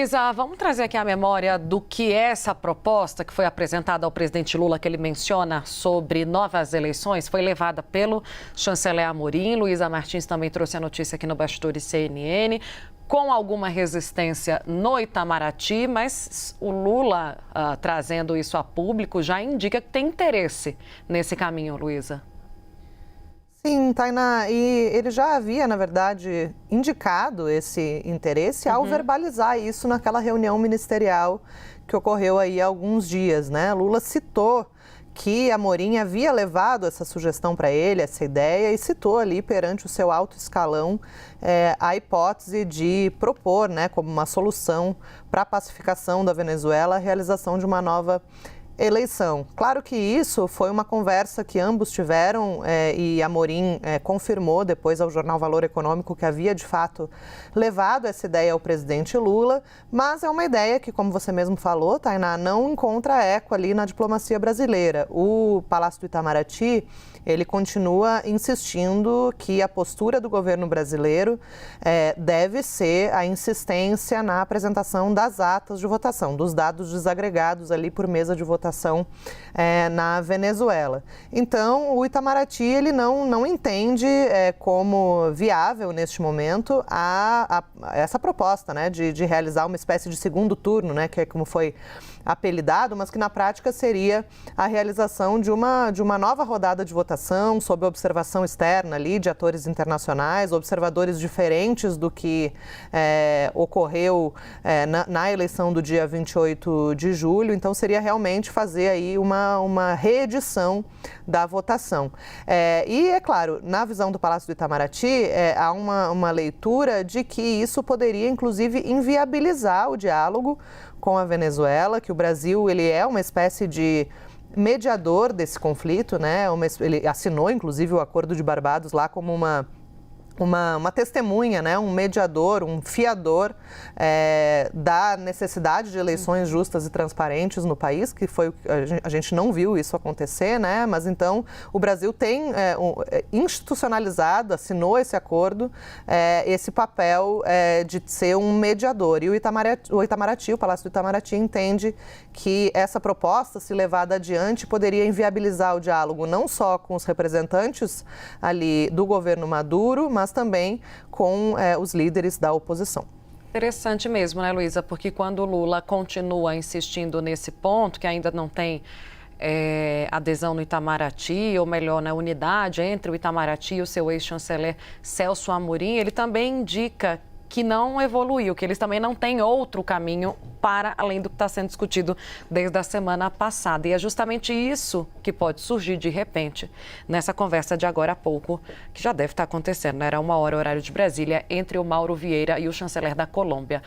Isa, vamos trazer aqui a memória do que é essa proposta que foi apresentada ao presidente Lula, que ele menciona sobre novas eleições, foi levada pelo chanceler Amorim. Luísa Martins também trouxe a notícia aqui no Bastidores CNN, com alguma resistência no Itamaraty, mas o Lula, trazendo isso a público, já indica que tem interesse nesse caminho, Luísa. Sim, Tainá, e ele já havia, na verdade, indicado esse interesse ao verbalizar isso naquela reunião ministerial que ocorreu aí há alguns dias, né? Lula citou que Amorim havia levado essa sugestão para ele, essa ideia, e citou ali perante o seu alto escalão a hipótese de propor, né, como uma solução para a pacificação da Venezuela, a realização de uma nova eleição. Claro que isso foi uma conversa que ambos tiveram e Amorim confirmou depois ao jornal Valor Econômico que havia de fato levado essa ideia ao presidente Lula, mas é uma ideia que, como você mesmo falou, Tainá, não encontra eco ali na diplomacia brasileira. O Palácio do Itamaraty, ele continua insistindo que a postura do governo brasileiro deve ser a insistência na apresentação das atas de votação, dos dados desagregados ali por mesa de votação na Venezuela. Então, o Itamaraty ele não entende como viável neste momento essa proposta, né, de realizar uma espécie de segundo turno, né, que é como foi apelidado, mas que na prática seria a realização de uma nova rodada de votação sob observação externa ali de atores internacionais, observadores diferentes do que ocorreu na eleição do dia 28 de julho. Então, seria realmente fazer aí uma reedição da votação. E, é claro, na visão do Palácio do Itamaraty, há uma leitura de que isso poderia, inclusive, inviabilizar o diálogo com a Venezuela, que o Brasil ele é uma espécie de mediador desse conflito, né? Ele assinou, inclusive, o Acordo de Barbados lá como uma testemunha, né? Um mediador, um fiador da necessidade de eleições justas e transparentes no país, que foi a gente não viu isso acontecer, né? Mas então o Brasil tem institucionalizado, assinou esse acordo, esse papel de ser um mediador. E o Itamaraty, o Palácio do Itamaraty, entende que essa proposta, se levada adiante, poderia inviabilizar o diálogo não só com os representantes ali do governo Maduro, mas também com os líderes da oposição. Interessante mesmo, né, Luísa? Porque quando o Lula continua insistindo nesse ponto, que ainda não tem adesão no Itamaraty, ou melhor, na unidade entre o Itamaraty e o seu ex-chanceler Celso Amorim, ele também indica que não evoluiu, que eles também não têm outro caminho para além do que está sendo discutido desde a semana passada. E é justamente isso que pode surgir de repente nessa conversa de agora a pouco, que já deve estar acontecendo, né? Era 1h, horário de Brasília, entre o Mauro Vieira e o chanceler da Colômbia.